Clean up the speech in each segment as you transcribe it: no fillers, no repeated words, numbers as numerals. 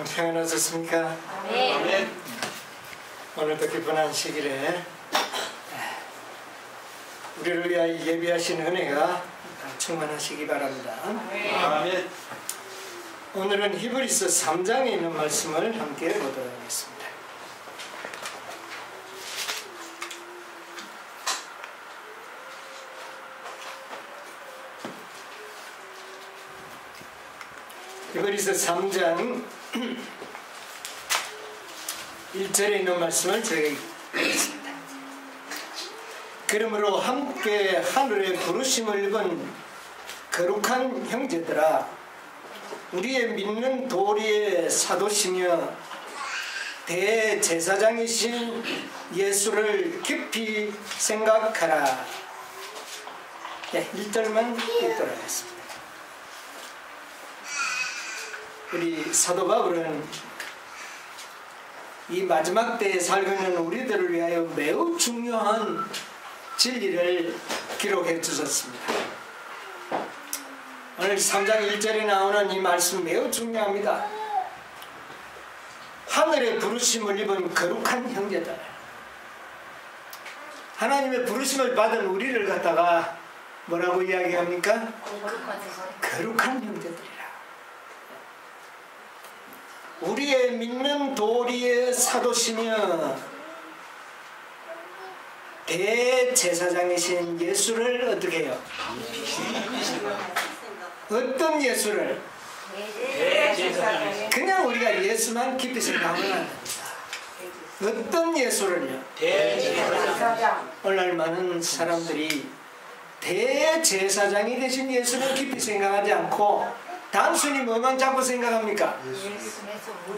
여러분 평안하셨습니까? 네. 오늘도 기쁜 안식일에 우리를 위하여 예비하신 은혜가 충만하시기 바랍니다. 아멘. 오늘은 히브리서 3장에 있는 말씀을 함께 보도록 하겠습니다. 히브리서 3장 1절에 있는 말씀을 제가 읽겠습니다. 그러므로 함께 하늘의 부르심을 입은 거룩한 형제들아, 우리의 믿는 도리의 사도시며 대제사장이신 예수를 깊이 생각하라. 1절만 읽도록 하겠습니다. 우리 사도 바울은 이 마지막 때에 살고 있는 우리들을 위하여 매우 중요한 진리를 기록해 주셨습니다. 오늘 3장 1절에 나오는 이 말씀 매우 중요합니다. 하늘의 부르심을 입은 거룩한 형제들, 하나님의 부르심을 받은 우리를 갖다가 뭐라고 이야기합니까? 거룩한 형제들이라. 우리의 믿는 도리의 사도시며 대제사장이신 예수를 어떻게 해요? 어떤 예수를? 그냥 우리가 예수만 깊이 생각하면 안 됩니다. 어떤 예수를요? 대제사장. 오늘 많은 사람들이 대제사장이 되신 예수를 깊이 생각하지 않고 단순히 뭐만 자꾸 생각합니까?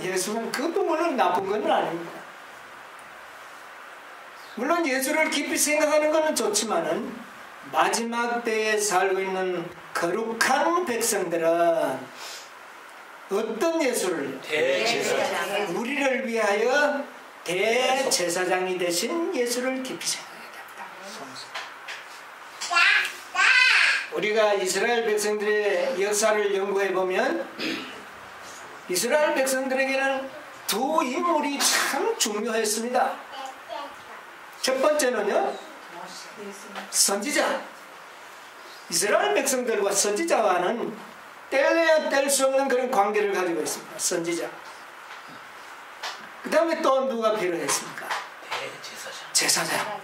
예수는 그것도 물론 나쁜 건 아닙니다. 물론 예수를 깊이 생각하는 것은 좋지만은 마지막 때에 살고 있는 거룩한 백성들은 어떤 예수를? 대제사장. 우리를 위하여 대제사장이 되신 예수를 깊이 생각해야 됩니다. 우리가 이스라엘 백성들의 역사를 연구해 보면 이스라엘 백성들에게는 두 인물이 참 중요했습니다. 첫 번째는요, 선지자. 이스라엘 백성들과 선지자와는 뗄래야 뗄 수 없는 그런 관계를 가지고 있습니다. 선지자. 그 다음에 또 누가 필요했습니까? 제사장.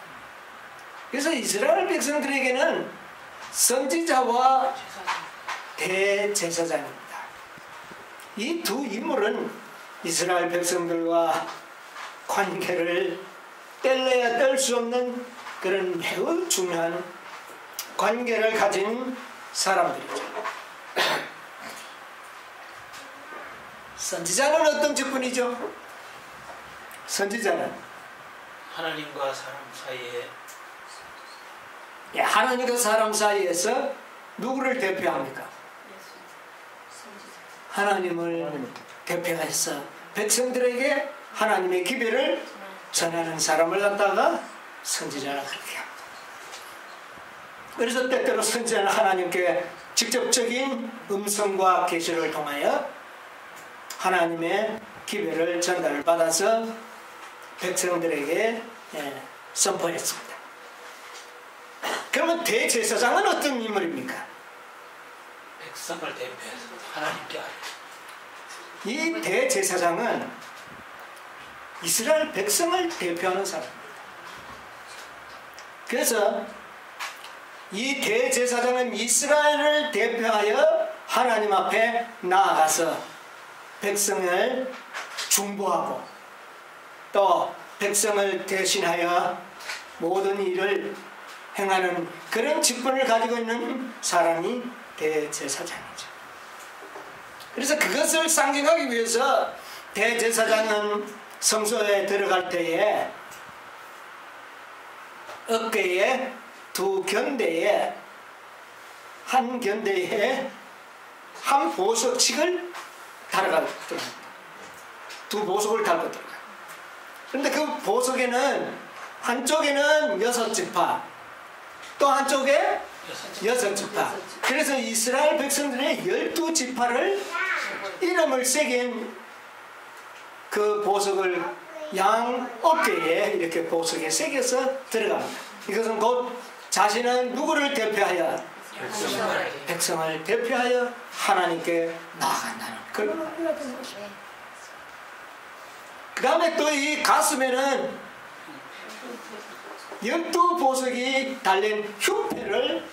그래서 이스라엘 백성들에게는 선지자와 대제사장입니다. 이 두 인물은 이스라엘 백성들과 관계를 뗄래야 뗄 수 없는 그런 매우 중요한 관계를 가진 사람들이죠. 선지자는 어떤 직분이죠? 선지자는 하나님과 사람 사이에 하나님과 사람 사이에서 누구를 대표합니까? 하나님을 대표해서 백성들에게 하나님의 기별을 전하는 사람을 갖다가 선지자라 그렇게 합니다. 그래서 때때로 선지자는 하나님께 직접적인 음성과 계시를 통하여 하나님의 기별을 전달을 받아서 백성들에게 선포했습니다. 그러면 대제사장은 어떤 인물입니까? 백성을 대표해서 하나님께 알려. 이 대제사장은 이스라엘 백성을 대표하는 사람입니다. 그래서 이 대제사장은 이스라엘을 대표하여 하나님 앞에 나아가서 백성을 중보하고 또 백성을 대신하여 모든 일을 행하는 그런 직분을 가지고 있는 사람이 대제사장이죠. 그래서 그것을 상징하기 위해서 대제사장은 성소에 들어갈 때에 어깨에 두 견대에 한 견대에 한 보석씩을 달아가 들어갑니다. 두 보석을 달고 들어가요. 그런데 그 보석에는 한쪽에는 6지파, 또 한쪽에 6지파. 그래서 이스라엘 백성들의 12지파를 이름을 새긴 그 보석을 양 어깨에 이렇게 보석에 새겨서 들어갑니다. 이것은 곧 자신은 누구를 대표하여? 백성을 대표하여 하나님께 나아간다는 그런 의미가 되는 것입니다. 그 다음에 또 이 가슴에는 12보석이 달린 흉패를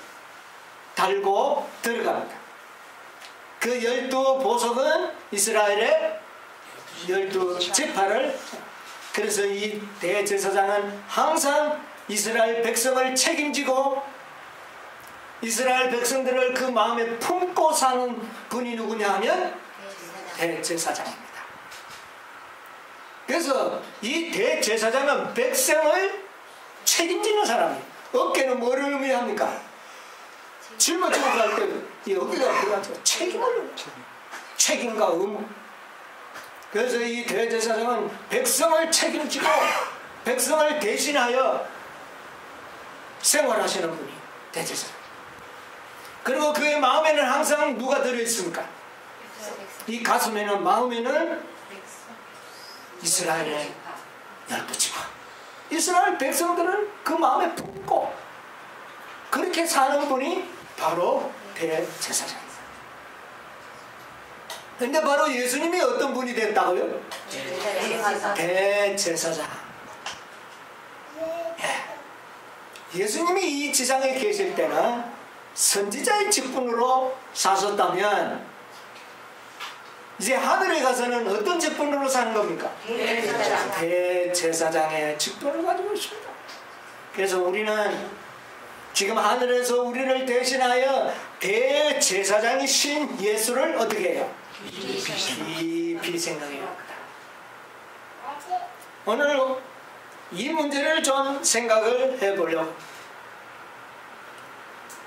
달고 들어갑니다. 그 12보석은 이스라엘의 12지파를, 그래서 이 대제사장은 항상 이스라엘 백성을 책임지고 이스라엘 백성들을 그 마음에 품고 사는 분이 누구냐 하면 대제사장입니다. 그래서 이 대제사장은 백성을 책임지는 사람이에요. 어깨는 뭐를 의미합니까? 짊어지고 갈 때 이 어깨가 들어가서 책임과 의무. 그래서 이 대제사장은 백성을 책임지고 백성을 대신하여 생활하시는 분이 대제사장. 그리고 그의 마음에는 항상 누가 들어있습니까? 이 가슴에는, 마음에는 이스라엘의 12지파. 이스라엘 백성들을 그 마음에 품고 그렇게 사는 분이 바로 대제사장입니다. 근데 바로 예수님이 어떤 분이 됐다고요? 대제사장. 예수님이 이 지상에 계실 때는 선지자의 직분으로 사셨다면 이제 하늘에 가서는 어떤 직분으로 사는 겁니까? 대제사장의 직분을 가지고 있습니다. 그래서 우리는 지금 하늘에서 우리를 대신하여 대제사장이신 예수를 어떻게 해요? 깊이 생각해야 합니다. 오늘 이 문제를 좀 생각을 해보려고.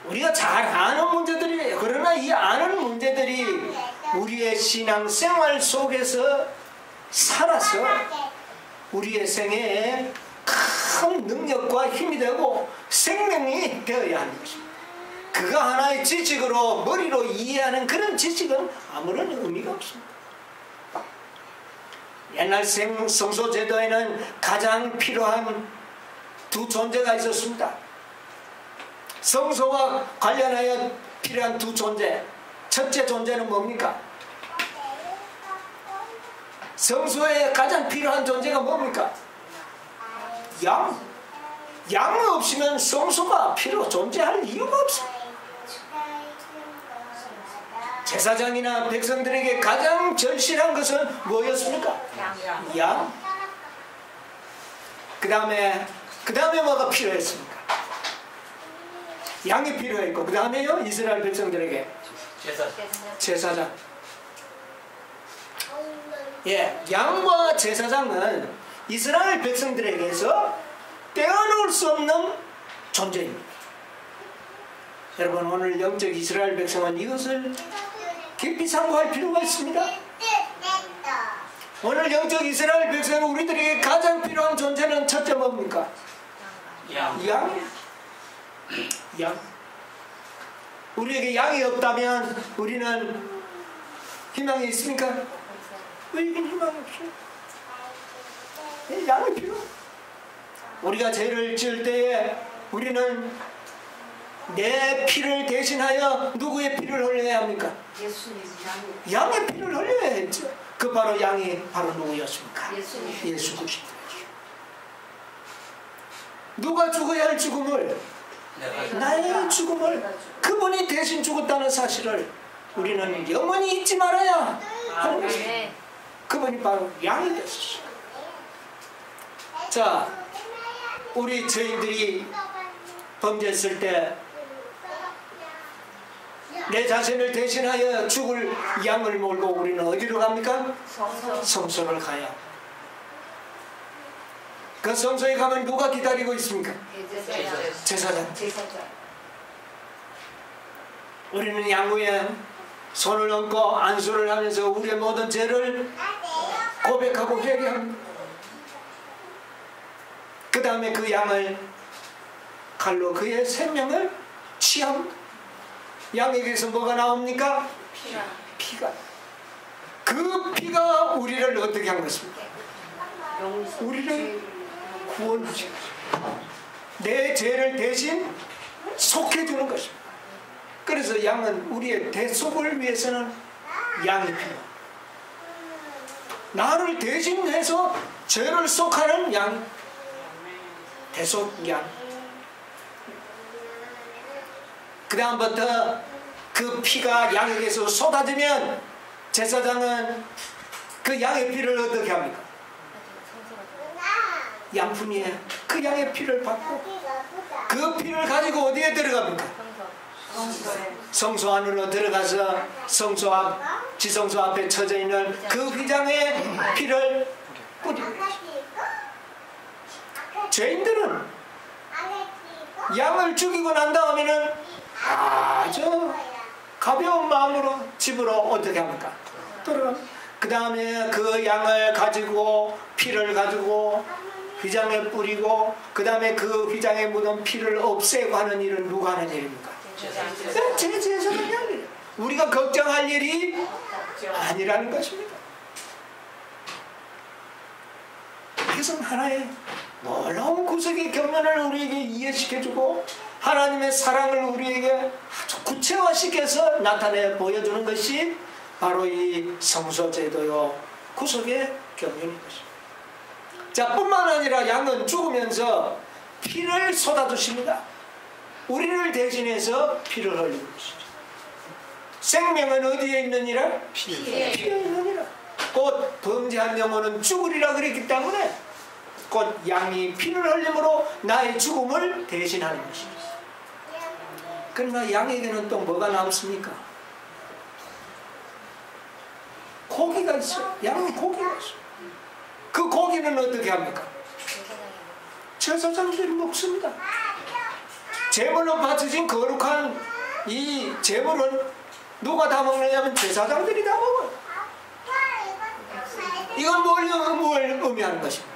우리가 잘 아는 문제들이에요. 그러나 이 아는 문제들이 우리의 신앙생활 속에서 살아서 우리의 생애에 큰 능력과 힘이 되고 생명이 되어야 하는 것입니다. 그거 하나의 지식으로 머리로 이해하는 그런 지식은 아무런 의미가 없습니다. 옛날 성소 제도에는 가장 필요한 두 존재가 있었습니다. 성소와 관련하여 필요한 두 존재. 첫째 존재는 뭡니까? 성소에 가장 필요한 존재가 뭡니까? 양. 양 없이면 성소가 존재할 이유가 없습니다. 제사장이나 백성들에게 가장 절실한 것은 뭐였습니까? 양. 그 다음에 뭐가 필요했습니까? 양이 필요했고, 그 다음에요 이스라엘 백성들에게 제사장. 양과 제사장은 이스라엘 백성들에게서 떼어놓을 수 없는 존재입니다. 여러분, 오늘 영적 이스라엘 백성은 이것을 깊이 상고할 필요가 있습니다. 오늘 영적 이스라엘 백성은 우리들에게 가장 필요한 존재는 첫째 뭡니까? 양. 우리에게 양이 없다면 우리는 희망이 있습니까? 우리에게 희망이 없어요. 양이 필요. 우리가 죄를 지을 때에 우리는 내 피를 대신하여 누구의 피를 흘려야 합니까? 양의 피를 흘려야 했죠. 그 바로 양이 바로 누구였습니까? 예수 그리스도. 누가 죽어야 할 죽음을, 나의 죽음을 그분이 대신 죽었다는 사실을 우리는 영원히 잊지 말아야 하는 것입니다. 그분이 바로 양이 되셨어요. 자, 우리 죄인들이 범죄했을 때 내 자신을 대신하여 죽을 양을 몰고 우리는 어디로 갑니까? 성소를 가야. 그 성소에 가면 누가 기다리고 있습니까? 제사장. 우리는 양 위에 손을 얹고 안수를 하면서 우리의 모든 죄를 고백하고 회개합니다. 그 다음에 그 양을 칼로 그의 생명을 취합니다. 양에게서 뭐가 나옵니까? 피가. 그 피가 우리를 어떻게 한 것입니까? 우리를 구원하시고 내 죄를 대신 속해주는 것입니다. 그래서 양은 우리의 대속을 위해서는 양이 필요합니다. 나를 대신해서 죄를 속하는 양, 대속 양. 그 다음부터 그 피가 양에게서 쏟아지면 제사장은 그 양의 피를 어떻게 합니까? 양푼이에요. 그 양의 피를 받고 그 피를 가지고 어디에 들어갑니까? 성소 안으로 들어가서 성소 앞, 지성소 앞에 쳐져 있는 그 휘장의 피를 뿌리고 죄인들은 양을 죽이고 난 다음에는 아주 가벼운 마음으로 집으로 어떻게 합니까? 돌아갑니다. 그 다음에 그 양을 가지고 피를 가지고 휘장에 뿌리고 그 다음에 그 휘장에 묻은 피를 없애고 하는 일은 누가 하는 일입니까? 제사장 양이에요. 우리가 걱정할 일이 아니라는 것입니다. 그래서 하나의 놀라운 구속의 경륜을 우리에게 이해시켜주고 하나님의 사랑을 우리에게 아주 구체화시켜서 나타내 보여주는 것이 바로 이 성소제도요 구속의 경륜인 것입니다. 자, 뿐만 아니라 양은 죽으면서 피를 쏟아주십니다. 우리를 대신해서 피를 흘리는 것이죠. 생명은 어디에 있느니라? 피에 있느니라. 곧 범죄한 영혼은 죽으리라 그랬기 때문에 곧 양이 피를 흘림으로 나의 죽음을 대신하는 것입니다. 그러나 양에게는 또 뭐가 남습니까? 고기가 있어요. 양은 고기가 있어요. 그 고기는 어떻게 합니까? 제사장들이 먹습니다. 제물로 바쳐진 거룩한 이 제물은 누가 다 먹느냐면 제사장들이 다 먹어요. 이건 뭘 의미하는 것입니까?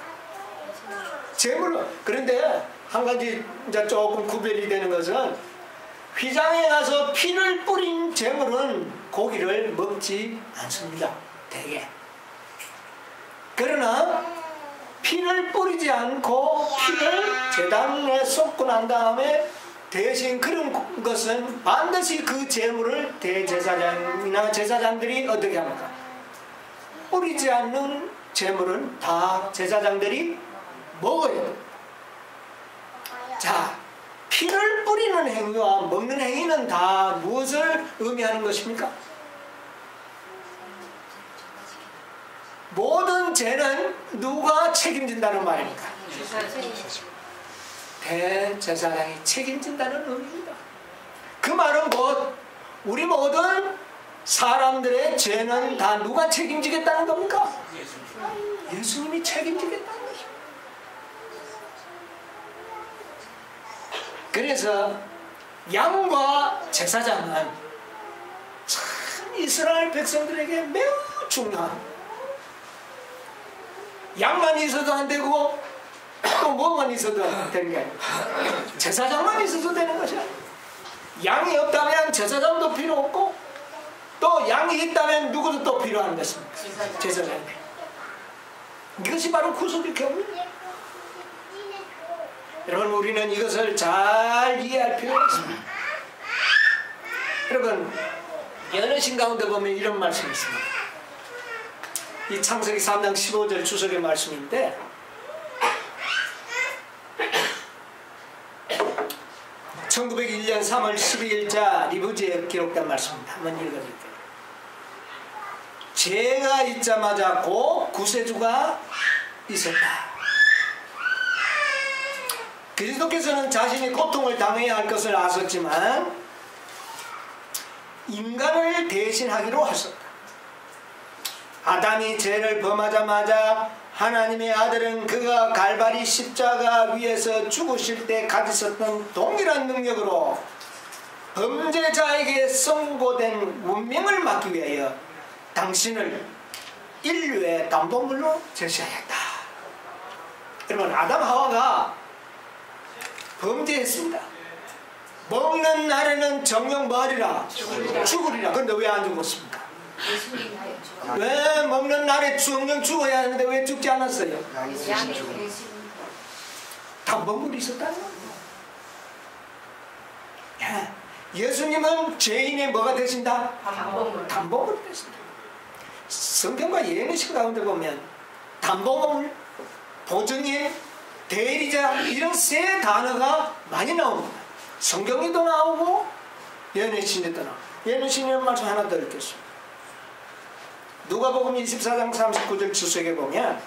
제물로. 그런데 한 가지 이제 조금 구별이 되는 것은 휘장에 가서 피를 뿌린 제물은 고기를 먹지 않습니다. 대개. 그러나 피를 뿌리지 않고 피를 제단에 쏟고 난 다음에 대신 그런 것은 반드시 그 제물을 대제사장이나 제사장들이 어떻게 합니까? 뿌리지 않는 제물은 다 제사장들이 먹어요. 자, 피를 뿌리는 행위와 먹는 행위는 다 무엇을 의미하는 것입니까? 모든 죄는 누가 책임진다는 말입니까? 대제사장이 책임진다는 의미입니다. 그 말은 곧 우리 모든 사람들의 죄는 다 누가 책임지겠다는 겁니까? 예수님이 책임지겠다는 것입니다. 그래서 양과 제사장은 참 이스라엘 백성들에게 매우 중요한, 양만 있어도 안 되고 또 뭐만 있어도 되는 게 아니고 제사장만 있어도 되는 것이야. 양이 없다면 제사장도 필요 없고 또 양이 있다면 누구도 또 필요한 것입니다. 제사장이 필요. 이것이 바로 구속의 경륜이에요. 여러분, 우리는 이것을 잘 이해할 필요가 있습니다. 여러분, 여러신 가운데 보면 이런 말씀이 있습니다. 이 창세기 3장 15절 주석의 말씀인데, (1901년 3월 12일자) 리브지에 기록된 말씀입니다. 한번 읽어드릴게요. 죄가 있자마자 곧 구세주가 있었다. 그리스도께서는 자신이 고통을 당해야 할 것을 아셨지만 인간을 대신하기로 하셨다. 아담이 죄를 범하자마자 하나님의 아들은 그가 갈바리 십자가 위에서 죽으실 때 가지셨던 동일한 능력으로 범죄자에게 선고된 운명을 막기 위하여 당신을 인류의 담보물로 제시하였다. 여러분, 아담 하와가 범죄했습니다. 먹는 날에는 정녕 뭐하리라? 죽으리라. 그런데 왜 안 죽었습니까? 왜 먹는 날에 성령 죽어야 하는데 왜 죽지 않았어요? 담보물이 있었다는 거예요. 예수님은 죄인의 뭐가 되신다? 담보물이 되신다. 성경과 예언의 가운데 보면 담보물, 보증인, 대리자 이런 세 단어가 많이 나옵니다. 성경에도 나오고 예언의 신에도 나오고. 예언의 신의 말씀 하나 더 읽겠습니다. 누가복음 24장 39절 주석에 보면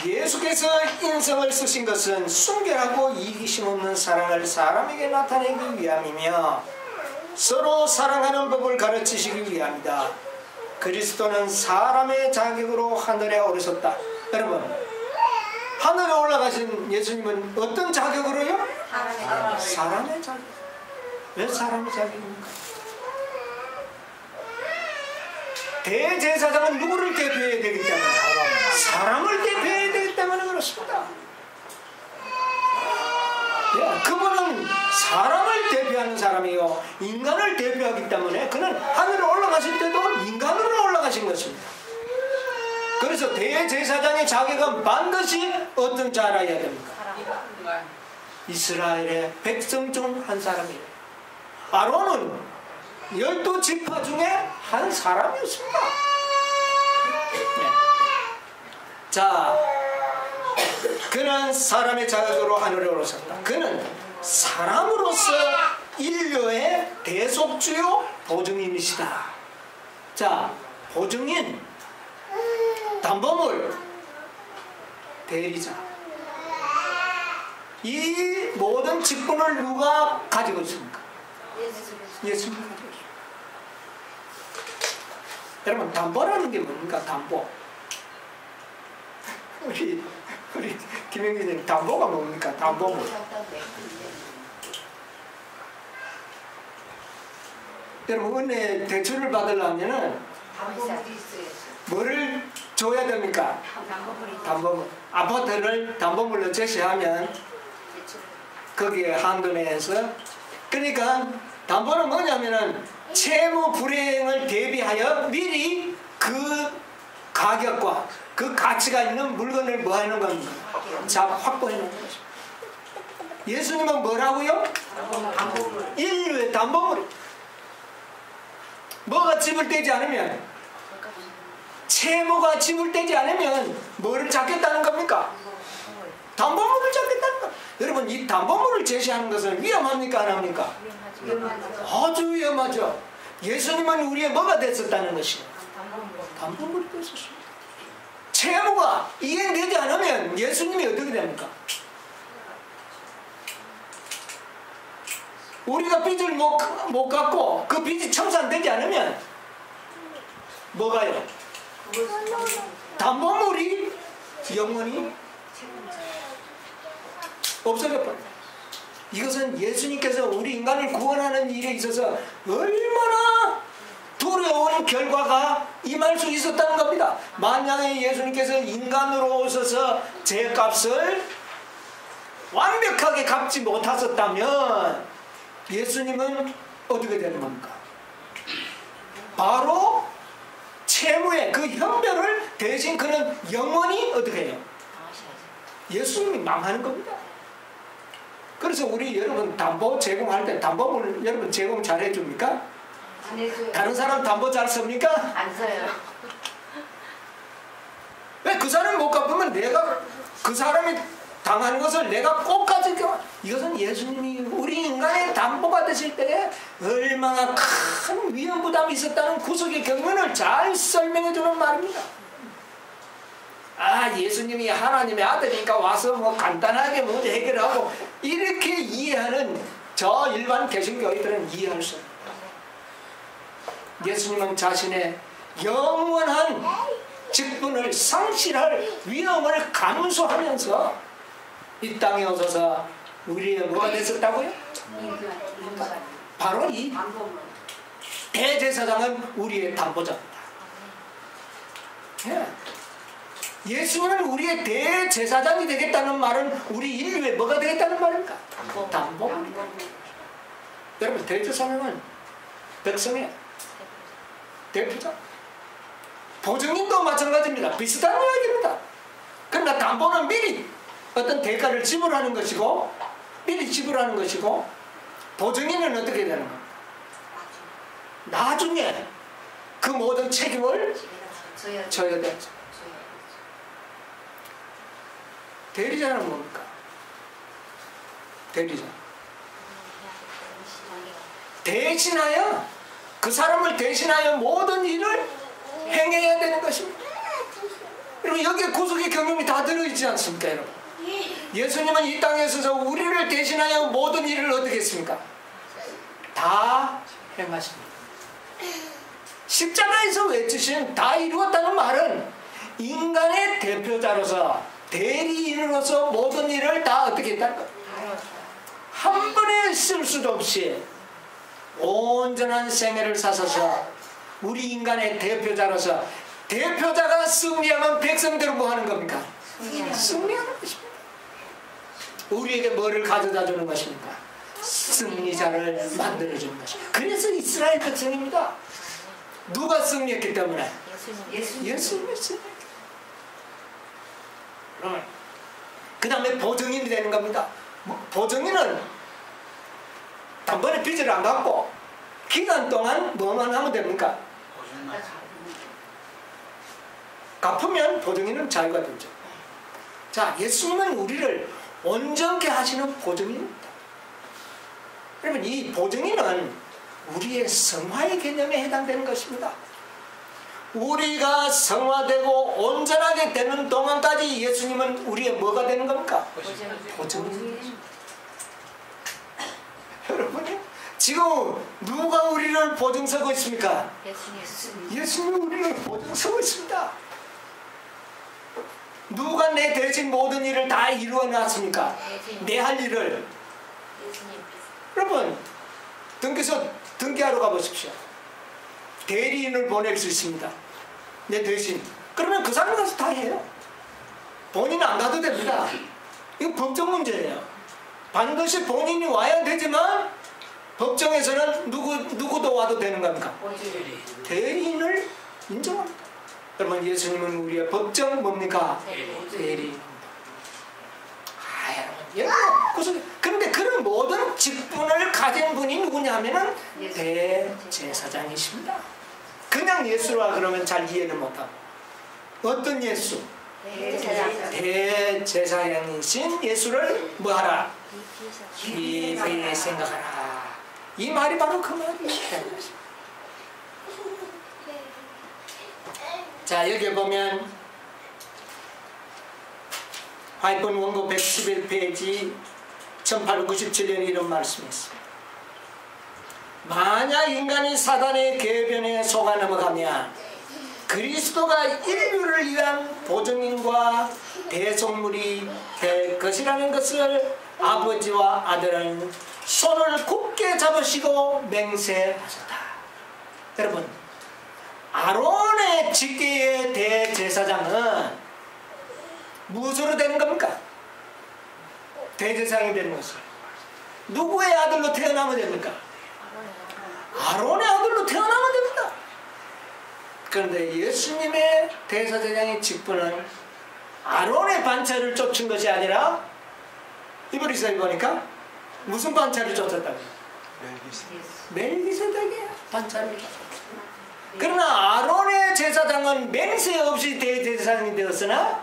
예수께서 인성을 쓰신 것은 순결하고 이기심 없는 사랑을 사람에게 나타내기 위함이며 서로 사랑하는 법을 가르치시기 위함이다. 그리스도는 사람의 자격으로 하늘에 오르셨다. 여러분, 하늘에 올라가신 예수님은 어떤 자격으로요? 사람의 자격. 왜 사람의 자격입니까? 대제사장은 누구를 대표해야 되기 때문에? 사람을 대표해야 되기 때문에 그렇습니다. 그분은 사람을 대표하는 사람이요, 인간을 대표하기 때문에 그는 하늘에 올라가실 때도 인간으로 올라가신 것입니다. 그래서 대제사장의 자격은 반드시 어떤 자라 해야 됩니까? 이스라엘의 백성 중 한 사람이에요. 아론은 12지파 중에 한 사람이었습니다. 자, 그는 사람의 자격으로 하늘에 오르셨다. 그는 사람으로서 인류의 대속주요 보증인이시다. 자, 보증인, 담보물, 대리자, 이 모든 직분을 누가 가지고 있습니까? 예수님이 가지고 있습니다. 여러분, 담보라는 게 뭡니까? 담보. 우리 김영기님, 담보가 뭡니까? 담보물. 여러분, 은혜 대출을 받으려면은 뭐를 줘야 됩니까? 담보물. 아파트를 담보물로 제시하면 거기에 한도 내에서, 그러니까 담보는 뭐냐면은 채무 불이행을 대비하여 미리 그 가격과 그 가치가 있는 물건을 뭐 하는 겁니까? 확보해 놓는 거죠. 예수님은 뭐라고요? 인류의 담보물. 뭐가 지불되지 않으면, 채무가 지불되지 않으면 뭐를 잡겠다는 겁니까? 담보물을 잡겠다는 겁니다. 여러분, 이 담보물을 제시하는 것은 위험합니까? 안 합니까? 아주 위험하죠. 예수님은 우리의 뭐가 됐었다는 것이에요? 담보물이 됐었습니다. 채무가 이행되지 않으면 예수님이 어떻게 됩니까? 우리가 빚을 못 갚고 그 빚이 청산되지 않으면 뭐가요? 담보물이 영원히 없어져 버립니다. 이것은 예수님께서 우리 인간을 구원하는 일에 있어서 얼마나 두려운 결과가 임할 수 있었다는 겁니다. 만약에 예수님께서 인간으로 오셔서 제 값을 완벽하게 갚지 못하셨다면 예수님은 어떻게 되는 겁니까? 바로 채무의 그 형벌을 대신 그는 영원히 어떻게 해요? 예수님이 망하는 겁니다. 그래서 우리 여러분 담보 제공할 때 담보물 여러분 제공 잘 해줍니까? 안 해줘요. 다른 사람 담보 잘 씁니까? 안 써요. 왜 그 사람이 못 갚으면 내가 그 사람이 당하는 것을 내가 꼭 가지고, 이것은 예수님이 우리 인간의 담보가 되실 때에 얼마나 큰 위험 부담이 있었다는 구속의 경륜을 잘 설명해 주는 말입니다. 아, 예수님이 하나님의 아들이니까 와서 뭐 간단하게 문제 해결하고 이렇게 이해하는 저 일반 개신교회들은 이해할 수 없습니다. 예수님은 자신의 영원한 직분을 상실할 위험을 감수하면서 이 땅에 오셔서 우리의 뭐가 됐었다고요? 바로 이 대제사장은 우리의 담보자입니다. 예수님은 우리의 대제사장이 되겠다는 말은 우리 인류의 뭐가 되겠다는 말입니까? 담보. 여러분, 대제사장은 백성의 대표자. 보증인도 마찬가지입니다. 비슷한 이야기입니다. 그러나 담보는 미리 어떤 대가를 지불하는 것이고 보증인은 어떻게 되는 겁니까? 나중에 그 모든 책임을 져야 되죠. 대리자는 뭡니까? 대리자. 대신하여 그 사람을 대신하여 모든 일을 행해야 되는 것입니다. 여러분 여기에 구속의 경험이 다 들어있지 않습니까, 여러분? 예수님은 이 땅에 있어서 우리를 대신하여 모든 일을 어떻게 했습니까? 다 행하십니다. 십자가에서 외치신 다 이루었다는 말은 인간의 대표자로서 대리인으로서 모든 일을 다 어떻게 했다는 거예요? 한 번의 실수도 없이 온전한 생애를 사셔서 우리 인간의 대표자로서 대표자가 승리하면 백성들은 뭐 하는 겁니까? 승리하는 것입니다. 우리에게 뭐를 가져다 주는 것입니까? 승리자를 만들어주는 것입니다. 그래서 이스라엘 백성입니다. 누가 승리했기 때문에? 예수님이 승리했기 때문에. 그 다음에 보증인이 되는 겁니다. 보증인은 단번에 빚을 안 갚고 기간 동안 뭐만 하면 됩니까? 갚으면 보증인은 자유가 되죠. 자, 예수님은 우리를 온전케 하시는 보증인입니다. 여러분 이 보증인은 우리의 성화의 개념에 해당되는 것입니다. 우리가 성화되고 온전하게 되는 동안까지 예수님은 우리의 뭐가 되는 겁니까? 보증인입니다. 여러분 지금 누가 우리를 보증서고 있습니까? 예수님이 우리를 보증서고 있습니다. 누가 내 대신 모든 일을 다 이루어 놨습니까? 내 할 일을. 여러분 등기소 등기하러 가보십시오. 대리인을 보낼 수 있습니다. 내 대신. 그러면 그 사람 가서 다 해요. 본인은 안 가도 됩니다. 이거 법적 문제예요. 반드시 본인이 와야 되지만 법정에서는 누구도 와도 되는 겁니까? 대리인을 인정합니다. 그러면 예수님은 우리의 법정 뭡니까? 대리인. 여러분, 그런데 그런 모든 직분을 가진 분이 누구냐 하면은 대제사장이십니다. 그냥 예수라 그러면 잘 이해는 못하고 어떤 예수? 대제사장이신 예수를 뭐하라? 깊이 생각하라. 이 말이 바로 그 말이에요. 자, 여기 보면 화이폰 원고 111페이지 1897년에 이런 말씀이 있습니다. 만약 인간이 사단의 계변에 속아 넘어가면 그리스도가 인류를 위한 보증인과 대속물이 될 것이라는 것을 아버지와 아들은 손을 굳게 잡으시고 맹세하셨다. 여러분 아론의 직계의 대제사장은 무엇으로 되는 겁니까? 대제사장이 되는 것을 누구의 아들로 태어나면 됩니까? 아론의 아들로 태어나면 됩니다. 그런데 예수님의 대제사장의 직분은 아론의 반차를 쫓은 것이 아니라 히브리서에 보니까 무슨 반차를 쫓았다고요? 멜기세덱의 반차를 쫓았다. 그러나 아론의 제사장은 맹세 없이 대제사장이 되었으나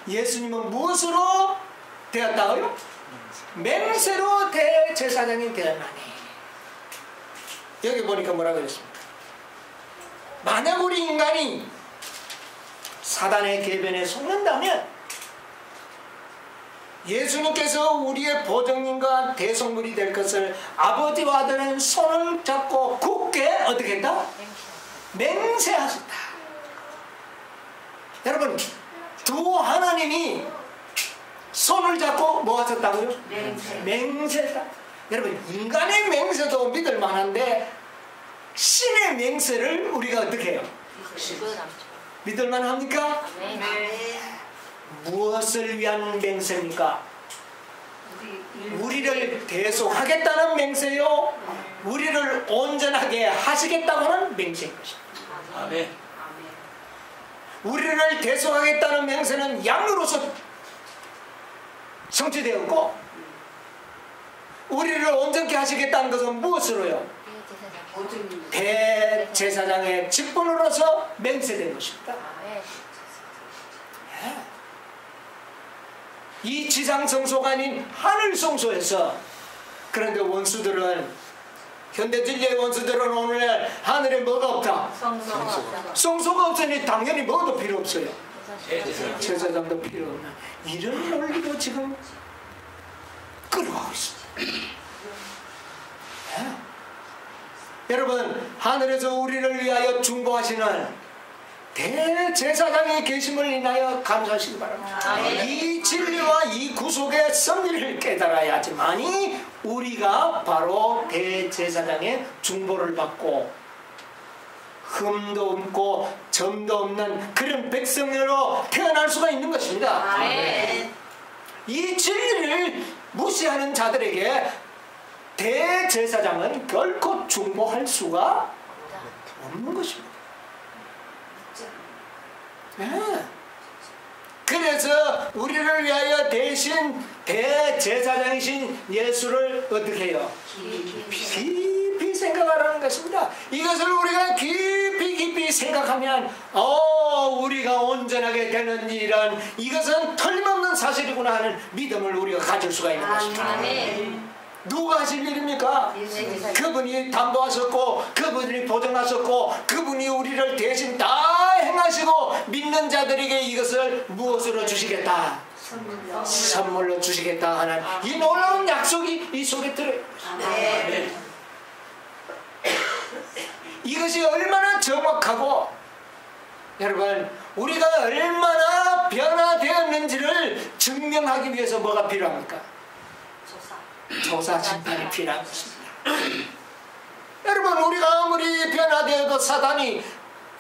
예수님은 무엇으로 되었다고요? 맹세로 대제사장이 되었나니. 여기 보니까 뭐라고 했습니까? 만약 우리 인간이 사단의 계변에 속는다면 예수님께서 우리의 보증인과 대속물이 될 것을 아버지와 아들은 손을 잡고 굳게 어떻게 했다? 맹세하셨다. 여러분 두 하나님이 손을 잡고 뭐 하셨다고요? 맹세했다. 여러분 인간의 맹세도 믿을 만한데 신의 맹세를 우리가 어떻게 해요? 믿을 만합니까? 무엇을 위한 맹세입니까? 우리를 대속하겠다는 맹세요? 우리를 온전하게 하시겠다고는 맹세인 것입니다. 아멘. 우리를 대속하겠다는 맹세는 양으로서 성취되었고, 우리를 온전케 하시겠다는 것은 무엇으로요? 대제사장의 직분으로서 맹세된 것입니다. 이 지상 성소가 아닌 하늘 성소에서, 그런데 원수들은, 현대 진리의 원수들은 오늘날 하늘에 뭐가 없다? 성소가 없으니 당연히 뭐도 필요 없어요. 제사장도 필요 없는 이런 논리로 지금 끌어가고 있습니다. 여러분, 하늘에서 우리를 위하여 중보하시는 대제사장이 계심을 인하여 감사하시기 바랍니다. 이 진리와 이 구속의 섭리를 깨달아야지만이 우리가 바로 대제사장의 중보를 받고 흠도 없고 점도 없는 그런 백성으로 태어날 수가 있는 것입니다. 이 진리를 무시하는 자들에게 대제사장은 결코 중보할 수가 없는 것입니다. 그래서 우리를 위하여 대신 대제사장이신 예수를 어떻게 해요? 깊이 생각하라는 것입니다. 이것을 우리가 깊이 생각하면 우리가 온전하게 되는 일은 이것은 틀림없는 사실이구나 하는 믿음을 우리가 가질 수가 있는 것입니다. 누가 하실 일입니까? 그분이 담보하셨고, 그분이 보증하셨고, 그분이 우리를 대신 다 행하시고, 믿는 자들에게 이것을 무엇으로 주시겠다? 선물로 주시겠다 하는 이 놀라운 약속이 이 속에 들어있는 것입니다. 이것이 얼마나 정확하고, 여러분, 우리가 얼마나 변화되었는지를 증명하기 위해서 뭐가 필요합니까? 조사 심판이 필요한 것입니다. 여러분, 우리가 아무리 변화되어도 사단이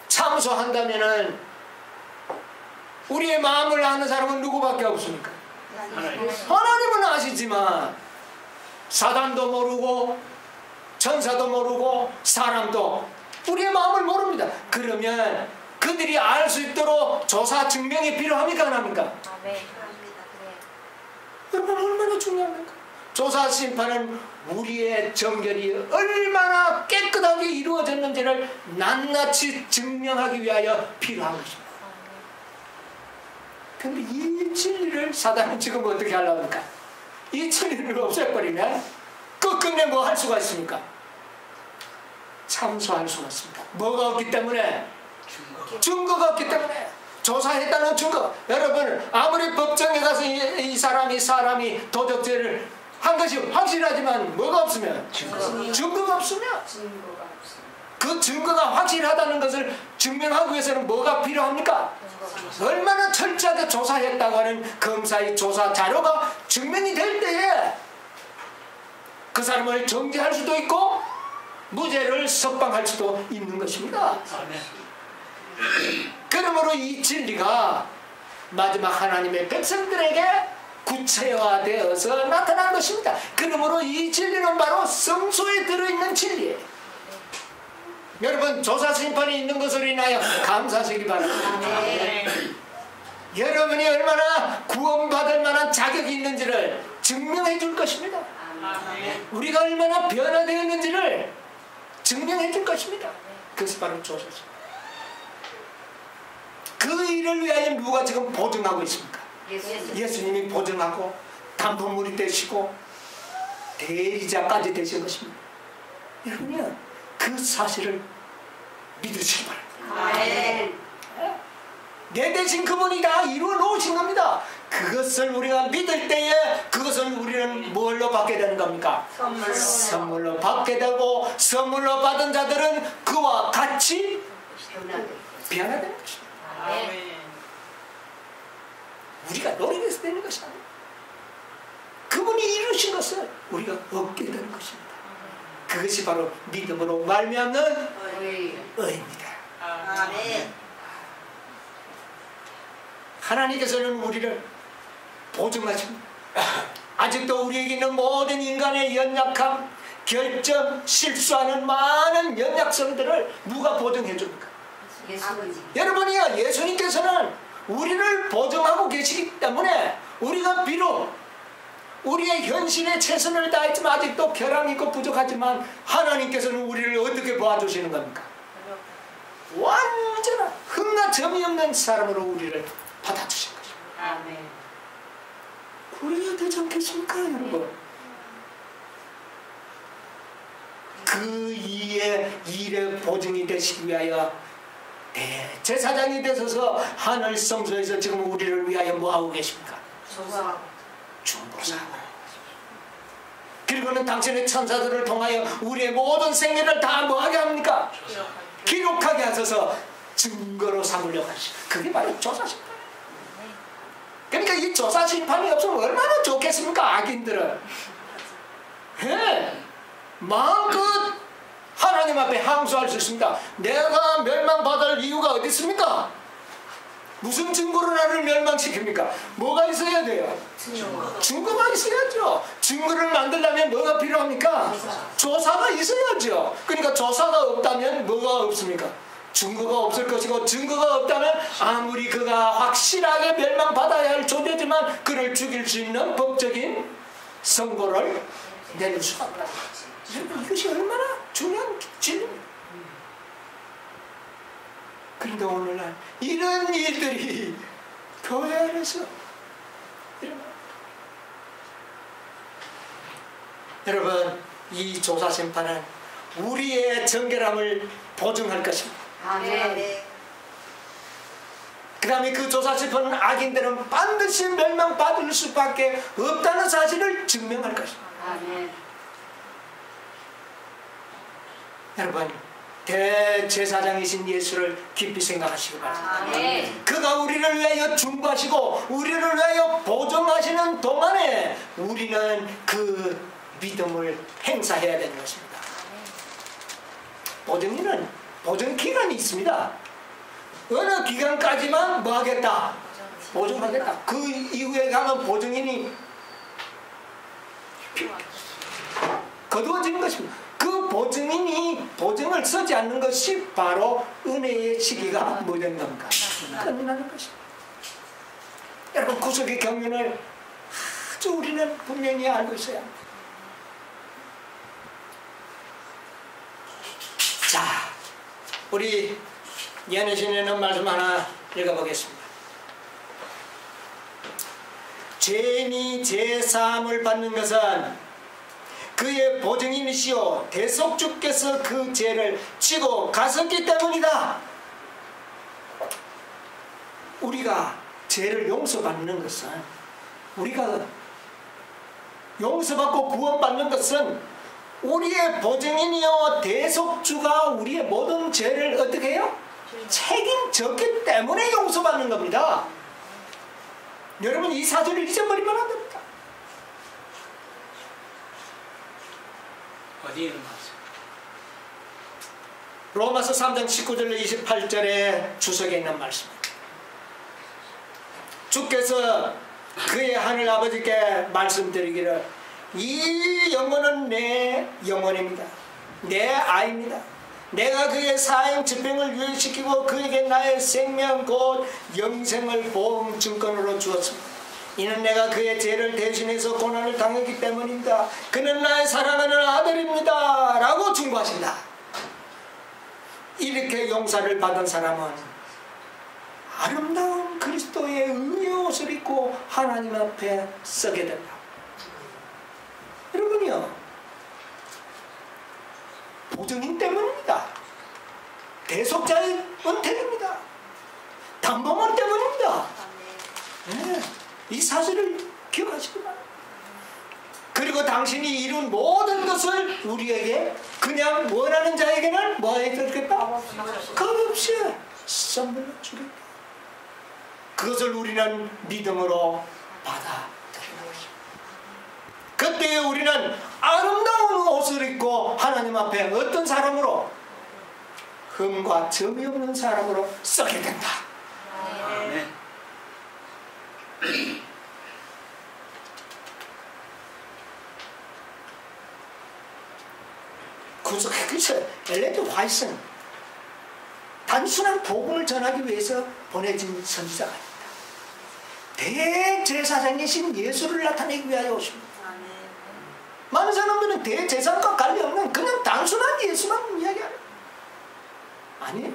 참소한다면은 우리의 마음을 아는 사람은 누구밖에 없습니까? 하나님은 아시지만 사단도 모르고 천사도 모르고 사람도 우리의 마음을 모릅니다. 그러면 그들이 알 수 있도록 조사 증명이 필요합니까? 안 합니까? 여러분, 얼마나 중요합니까? 조사 심판은 우리의 정결이 얼마나 깨끗하게 이루어졌는지를 낱낱이 증명하기 위하여 필요한 것입니다. 그런데 이 진리를 사단은 지금 어떻게 하려고 합니까? 이 진리를 없애버리면 끝끝내 뭐 할 수가 있습니까? 참소할 수가 있습니다. 뭐가 없기 때문에? 증거가 없기 때문에. 조사했다는 증거. 여러분, 아무리 법정에 가서 이 사람이 도적죄를 한 것이 확실하지만 뭐가 없으면? 증거가 없으면? 그 증거가 확실하다는 것을 증명하기 위해서는 뭐가 필요합니까? 얼마나 철저하게 조사했다고 하는 검사의 조사 자료가 증명이 될 때에 그 사람을 정죄할 수도 있고 무죄를 석방할 수도 있는 것입니다. 그러므로 이 진리가 마지막 하나님의 백성들에게 구체화되어서 나타난 것입니다. 그러므로 이 진리는 바로 성소에 들어있는 진리예요. 여러분, 조사 심판이 있는 것으로 인하여 감사하시기 바랍니다. 여러분이 얼마나 구원받을 만한 자격이 있는지를 증명해 줄 것입니다. 우리가 얼마나 변화되었는지를 증명해 줄 것입니다. 그것이 바로 조사입니다. 그 일을 위하여 누가 지금 보증하고 있습니까? 예수님이 보증하고 담보물이 되시고 대리자까지 되신 것입니다. 여러분이요, 그 사실을 믿으시기 바랍니다. 내 대신 그분이 다 이루어 놓으신 겁니다. 그것을 우리가 믿을 때에 그것을 우리는 뭘로 받게 되는 겁니까? 선물로 받게 되고, 선물로 받은 자들은 그와 같이 변화되는 것입니다. 우리가 노력해서 되는 것이 아니에요. 그분이 이루신 것을 우리가 얻게 되는 것입니다. 그것이 바로 믿음으로 말미암는 의입니다. 하나님께서는 우리를 보증하십니다. 아직도 우리에게 있는 모든 인간의 연약함, 결점, 실수하는 많은 연약성들을 누가 보증해 줍니까? 여러분이요, 예수님께서는 우리를 보증하고 계시기 때문에 우리가 비록 우리의 현실에 최선을 다했지만 아직도 결함이 있고 부족하지만 하나님께서는 우리를 어떻게 봐주시는 겁니까? 완전한 흠과 점이 없는 사람으로 우리를 받아주신 것입니다. 아멘. 그래야 되지 않겠습니까, 여러분? 그 일의 보증이 되시기 위하여 대제사장이 되셔서 하늘 성소에서 지금 우리를 위하여 뭐하고 계십니까? 중보사하고. 그리고는 당신의 천사들을 통하여 우리의 모든 생애를 다 뭐하게 합니까? 기록하게 하셔서 증거로 삼으려고 하시고, 그게 바로 조사심판. 그러니까 이 조사심판이 없으면 얼마나 좋겠습니까, 악인들은. 예. 마음껏 하나님 앞에 항소할 수 있습니다. 내가 멸망받을 이유가 어디 있습니까? 무슨 증거로 나를 멸망시킵니까? 뭐가 있어야 돼요? 증거가 있어야죠. 증거를 만들려면 뭐가 필요합니까? 조사가 있어야죠. 그러니까 조사가 없다면 뭐가 없습니까? 증거가 없을 것이고, 증거가 없다면 아무리 그가 확실하게 멸망받아야 할 존재지만 그를 죽일 수 있는 법적인 선고를 내릴 수가 없다. 이것이 얼마나 중요한 진리입니다. 그런데 오늘날 이런 일들이 교회 안에서 일어납니다. 여러분, 이 조사심판은 우리의 정결함을 보증할 것입니다. 아멘. 그 다음에 그 조사심판은 악인들은 반드시 멸망받을 수밖에 없다는 사실을 증명할 것입니다. 아멘. 여러분, 대제사장이신 예수를 깊이 생각하시기 바랍니다. 아멘. 그가 우리를 위하여 중보하시고 우리를 위하여 보증하시는 동안에 우리는 그 믿음을 행사해야 되는 것입니다. 보증 기간이 있습니다. 어느 기간까지만 뭐 하겠다? 보증하겠다. 그 이후에 가면 보증인이 거두어지는 것입니다. 그 보증인이 보증을 쓰지 않는 것이 바로 은혜의 시기가 뭐 되는 겁니까? 끝나는 것입니다. 여러분, 구속의 경륜을 아주 우리는 분명히 알고 있어야 합니다. 자, 우리 예내신에 있는 말씀 하나 읽어보겠습니다. 죄인이 제사함을 받는 것은 그의 보증인이시오 대속주께서 그 죄를 지고 가셨기 때문이다. 우리가 죄를 용서받는 것은, 우리가 용서받고 구원받는 것은 우리의 보증인이요 대속주가 우리의 모든 죄를 어떻게 해요? 책임졌기 때문에 용서받는 겁니다. 여러분, 이 사실을 잊어버리면 안 됩니다. 어디 있는 말씀? 로마서 3장 19절로 28절에 주석에 있는 말씀입니다. 주께서 그의 하늘 아버지께 말씀드리기를, 이 영혼은 내 영혼입니다. 내 아이입니다. 내가 그의 사형 집행을 유예시키고 그에게 나의 생명 곧 영생을 보험 증권으로 주었습니다. 이는 내가 그의 죄를 대신해서 고난을 당했기 때문입니다. 그는 나의 사랑하는 아들입니다. 라고 중보하신다. 이렇게 용서를 받은 사람은 아름다운 그리스도의 의의 옷을 입고 하나님 앞에 서게 된다. 여러분이요, 보증인 때문입니다. 대속자의 은택입니다. 담보물 때문입니다. 네. 이 사실을 기억하시기 바랍니다. 그리고 당신이 이룬 모든 것을 우리에게 그냥 원하는 자에게는 뭐 해주겠다? 값없이 선물로 주겠다. 그것을 우리는 믿음으로 받아들이는 것입니다. 그때 우리는 아름다운 옷을 입고 하나님 앞에 어떤 사람으로? 흠과 점이 없는 사람으로 서게 된다. 아멘. 그래서 엘렌 화이트는 단순한 복음을 전하기 위해서 보내진 선지자가 아닙니다. 대제사장이신 예수를 나타내기 위하여 오십니다. 많은 사람들은 대제사장과 관련없는 그냥 단순한 예수만 이야기하는 아니에요.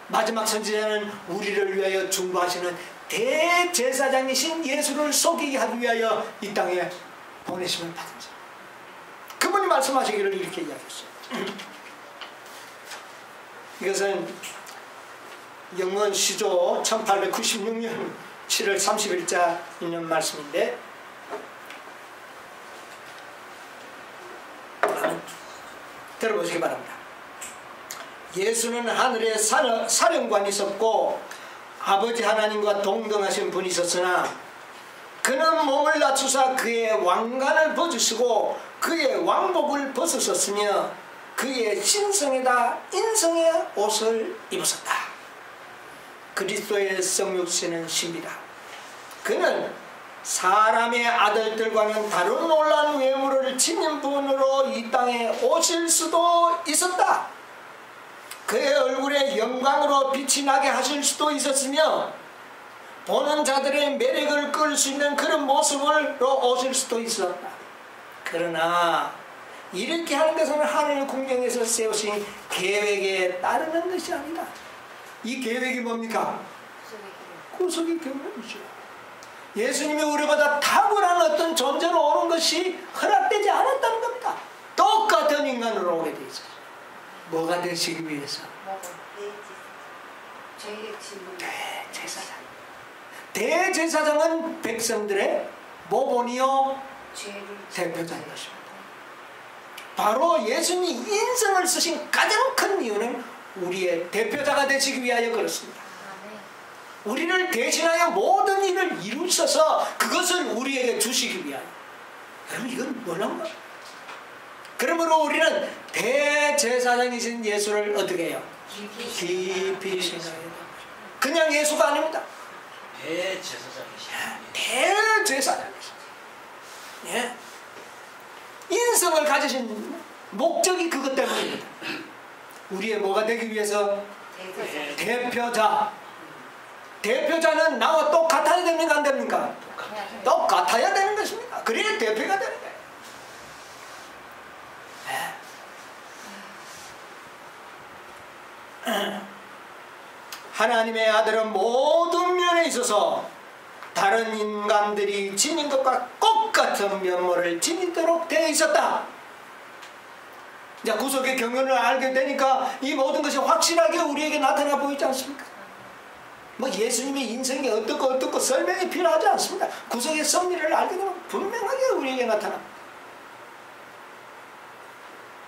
마지막 선지자는 우리를 위하여 중보하시는 대제사장이신 예수를 속이게 하기 위하여 이 땅에 보내심을 받은 자. 그분이 말씀하시기를 이렇게 이야기했어요. 이것은 영원 시조 1896년 7월 30일자 있는 말씀인데, 들어보시기 바랍니다. 예수는 하늘에 사령관이 있었고 아버지 하나님과 동등하신 분이 있었으나 그는 몸을 낮추사 그의 왕관을 벗으시고 그의 왕복을 벗으셨으며 그의 신성에다 인성의 옷을 입으셨다. 그리스도의 성육신은 신비다. 그는 사람의 아들들과는 다른 놀라운 외모를 지닌 분으로 이 땅에 오실 수도 있었다. 그의 얼굴에 영광으로 빛이 나게 하실 수도 있었으며 보는 자들의 매력을 끌 수 있는 그런 모습으로 오실 수도 있었다. 그러나 이렇게 하는 것은 하늘 궁정에서 세우신 계획에 따르는 것이 아니다. 이 계획이 뭡니까? 구속의 계획이죠. 예수님이 우리보다 탁월한 어떤 존재로 오는 것이 허락되지 않았다는 겁니다. 똑같은 인간으로 오게 되어 있어요. 뭐가 되시기 위해서? 대제사장. 대제사장은 백성들의 모본이요 대표자인 것입니다. 바로 예수님이 인성을 쓰신 가장 큰 이유는 우리의 대표자가 되시기 위하여 그렇습니다. 우리를 대신하여 모든 일을 이루셔서 그것을 우리에게 주시기 위하여. 여러분, 이건 놀라운 거예요. 그러므로 우리는 대제사장이신 예수를 어떻게 해요? 깊이 생각해야 합니다. 그냥 예수가 아닙니다. 대제사장이신. 예. 인성을 가지신 목적이 그것 때문입니다. 우리의 뭐가 되기 위해서? 대표자. 대표자는 나와 똑같아야 됩니까? 안 됩니까? 똑같아야 되는 것입니다. 그래야 대표가 되는 거예요. 하나님의 아들은 모든 면에 있어서 다른 인간들이 지닌 것과 똑같은 면모를 지니도록 되어 있었다. 이제 구속의 경륜을 알게 되니까 이 모든 것이 확실하게 우리에게 나타나 보이지 않습니까? 뭐 예수님의 인생이 어떻고 설명이 필요하지 않습니다. 구속의 섭리를 알게 되면 분명하게 우리에게 나타납니다.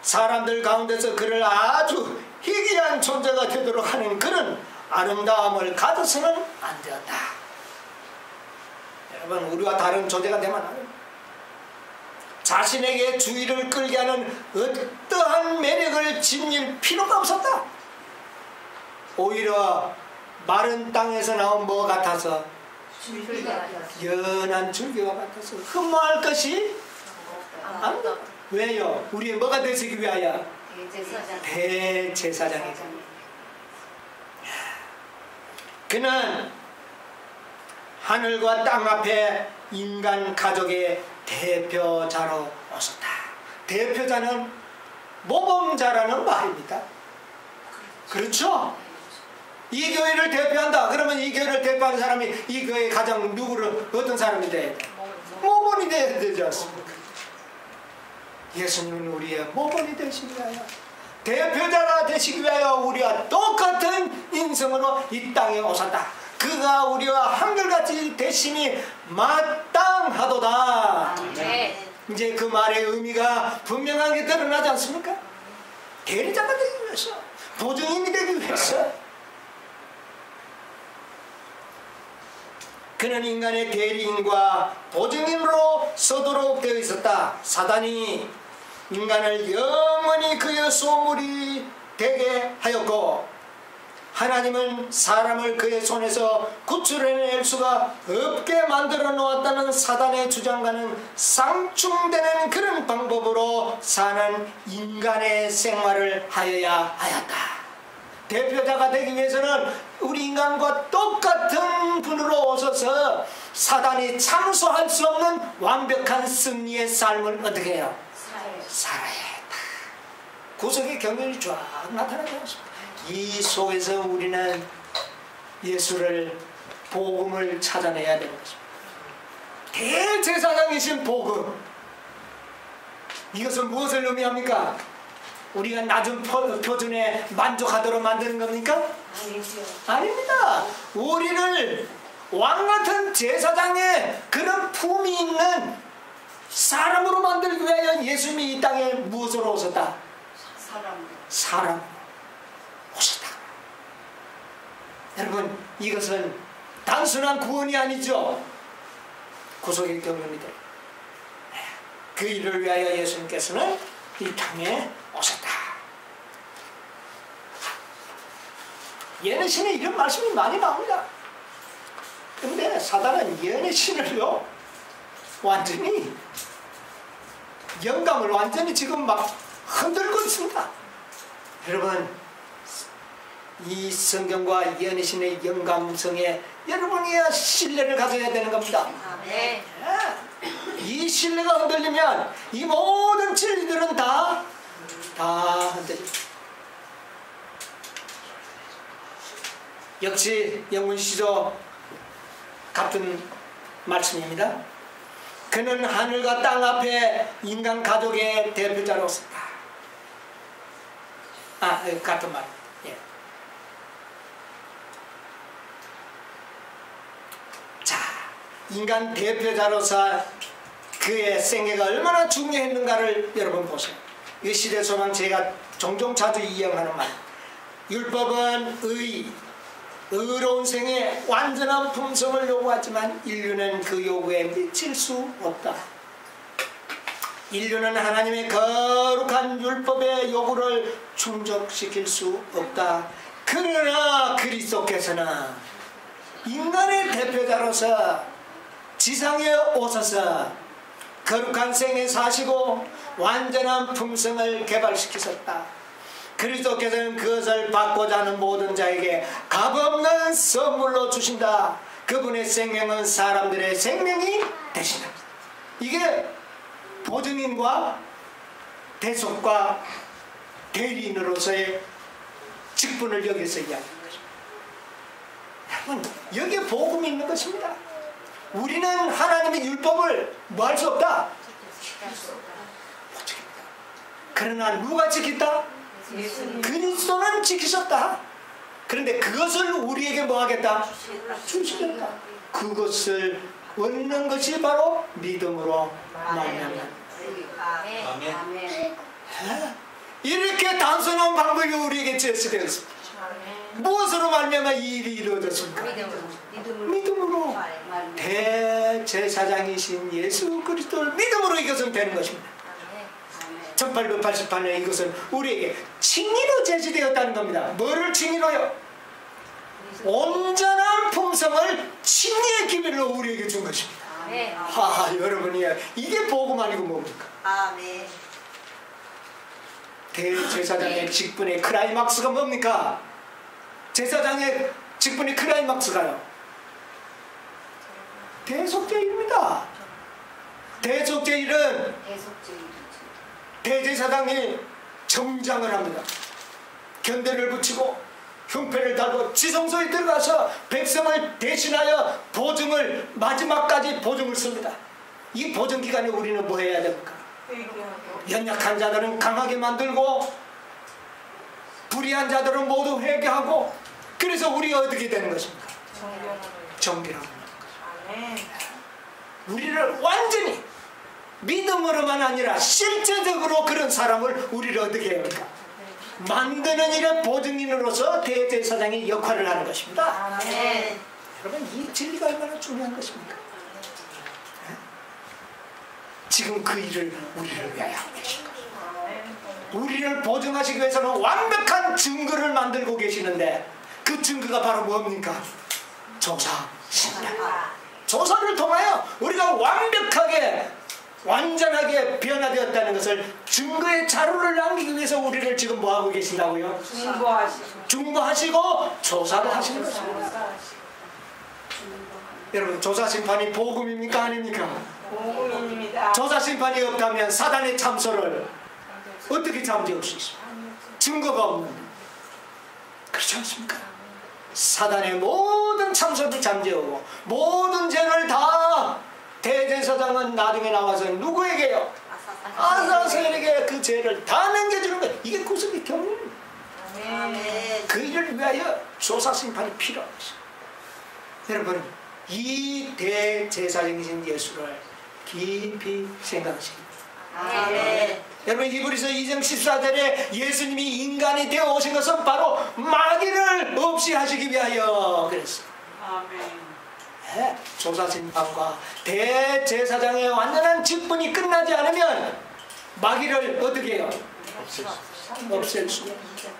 사람들 가운데서 그를 아주 희귀한 존재가 되도록 하는 그런 아름다움을 가져서는 안 되었다. 여러분, 우리와 다른 존재가 되면 안 됩니다. 자신에게 주의를 끌게 하는 어떠한 매력을 지닐 필요가 없었다. 오히려 마른 땅에서 나온 뭐 같아서? 연한 줄기와 같아서 흠모할 것이 아니다. 왜요? 우리의 뭐가 되시기 위하여? 대제사장이다. 그는 하늘과 땅 앞에 인간 가족의 대표자로 오셨다. 대표자는 모범자라는 말입니다. 그렇죠? 이 교회를 대표한다. 그러면 이 교회를 대표하는 사람이 이 교회의 가장 누구를 어떤 사람이 돼야 돼? 모범이 돼야 되지 않습니까? 예수님은 우리의 모범이 되시기 위하여, 대표자가 되시기 위하여 우리와 똑같은 인성으로 이 땅에 오셨다. 그가 우리와 한결같이 되심이 마땅하도다. 네. 이제 그 말의 의미가 분명하게 드러나지 않습니까? 대리자가 되기 위해서, 보증인이 되기 위해서. 그는 인간의 대리인과 보증인으로 서도록 되어 있었다. 사단이 인간을 영원히 그의 소물이 되게 하였고, 하나님은 사람을 그의 손에서 구출해낼 수가 없게 만들어 놓았다는 사단의 주장과는 상충되는 그런 방법으로 사는 인간의 생활을 하여야 하였다. 대표자가 되기 위해서는 우리 인간과 똑같은 분으로 오셔서 사단이 참소할 수 없는 완벽한 승리의 삶을 어떻게 해요? 살아야 했다. 구속의 경륜이 쫙 나타나게 하십니다. 이 속에서 우리는 예수를, 복음을 찾아내야 되는 것입니다. 대제사장이신 복음, 이것은 무엇을 의미합니까? 우리가 낮은 표준에 만족하도록 만드는 겁니까? 아닙니다. 우리를 왕같은 제사장의 그런 품이 있는 사람으로 만들기 위하여 예수님이 이 땅에 무엇으로 오셨다? 사람으로 오셨다. 여러분, 이것은 단순한 구원이 아니죠. 구속의 경륜이다. 그 일을 위하여 예수님께서는 이 땅에 오셨다. 예언의 신에 이런 말씀이 많이 나옵니다. 근데 사단은 예언의 신을요, 완전히 영감을 완전히 지금 막 흔들고 있습니다. 여러분, 이 성경과 예언의 신의 영감성에 여러분이 신뢰를 가져야 되는 겁니다. 네. 이 신뢰가 흔들리면 이 모든 진리들은 다 흔들립니다. 역시 영문시조 같은 말씀입니다. 그는 하늘과 땅 앞에 인간 가족의 대표자로서다. 같은 말. 예. 자, 인간 대표자로서 그의 생애가 얼마나 중요했는가를 여러분 보세요. 이 시대 소망 제가 종종 자주 이용하는 말. 율법은 의로운 생에 완전한 품성을 요구하지만 인류는 그 요구에 미칠 수 없다. 인류는 하나님의 거룩한 율법의 요구를 충족시킬 수 없다. 그러나 그리스도께서는 인간의 대표자로서 지상에 오셔서 거룩한 생에 사시고 완전한 품성을 개발시키셨다. 그리스도께서는 그것을 받고자 하는 모든 자에게 값없는 선물로 주신다. 그분의 생명은 사람들의 생명이 되신다. 이게 보증인과 대속과 대리인으로서의 직분을 여기서 이야기하는 것입니다. 여러분, 여기에 복음이 있는 것입니다. 우리는 하나님의 율법을 뭐 할 수 없다? 못 지킵니다. 그러나 누가 지켰다? 그리스도는 지키셨다. 그런데 그것을 우리에게 뭐 하겠다? 주시겠다. 그것을 얻는 것이 바로 믿음으로 말미암는. 이렇게 단순한 방법이 우리에게 제시되어 있습니다. 무엇으로 말미암아 이 일이 이루어졌습니까? 믿음으로. 대제사장이신 예수 그리스도를 믿음으로 이것은 되는 것입니다. 1888년에 이것은 우리에게 칭의로 제시되었다는 겁니다. 뭐를 칭의로요? 온전한 품성을 칭의의 기밀로 우리에게 준 것입니다. 여러분이 이게 복음 아니고 뭡니까? 대제사장의 직분의 클라이막스가 뭡니까? 제사장의 직분의 클라이막스가요, 대속죄일입니다. 대속죄일은 대제사장이 정장을 합니다. 견대를 붙이고 흉패를 달고 지성소에 들어가서 백성을 대신하여 보증을, 마지막까지 보증을 씁니다. 이 보증 기간에 우리는 뭐 해야 됩니까? 연약한 자들은 강하게 만들고 불의한 자들은 모두 회개하고, 그래서 우리가 어떻게 되는 것입니까? 정결하고 우리를 완전히 믿음으로만 아니라 실제적으로 그런 사람을 우리를 어떻게 해야 합니까? 만드는 일의 보증인으로서 대제사장이 역할을 하는 것입니다. 여러분, 이 진리가 얼마나 중요한 것입니까? 지금 그 일을 우리를 위하여 하고 계신 겁니다. 우리를 보증하시기 위해서는 완벽한 증거를 만들고 계시는데, 그 증거가 바로 뭡니까? 조사입니다. 조사를 통하여 우리가 완벽하게 완전하게 변화되었다는 것을 증거의 자료를 남기기 위해서 우리를 지금 뭐하고 계신다고요? 중보하시고 조사를 하시는 것입니다. 여러분, 조사심판이 복음입니까? 아닙니까? 복음입니다. 조사심판이 없다면 사단의 참소를 어떻게 잠재울 수 있습니까? 증거가 없는데. 그렇지 않습니까? 사단의 모든 참소를 잠재우고 모든 죄를 다 대제사장은 나중에 나와서 누구에게요? 아사셀에게 그 죄를 다 넘겨주는 거예요. 이게 구속의 경륜입니다. 그 일을 위하여 조사심판이 필요한 것입니다. 여러분, 이 대제사장이신 예수를 깊이 생각하십니다. 여러분, 히브리서 2장 14절에 예수님이 인간이 되어 오신 것은 바로 마귀를 없이 하시기 위하여 그랬어요. 네, 조사심판과 대제사장의 완전한 직분이 끝나지 않으면 마귀를 어떻게 해요? 없앨 수가 없어요.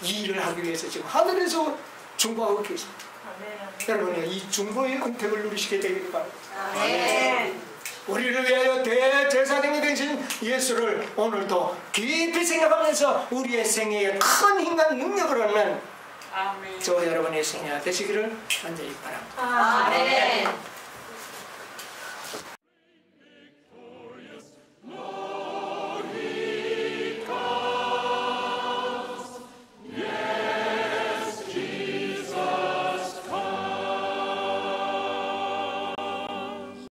이 일을 하기 위해서 지금 하늘에서 중보하고 계십니다. 여러분, 이 중보의 은택을 누리시게 되기를 바랍니다. 우리를 위하여 대제사장이 되신 예수를 오늘도 깊이 생각하면서 우리의 생애에 큰 힘과 능력을 얻는 저 여러분의 생애가 되시기를 간절히 바랍니다. 아멘.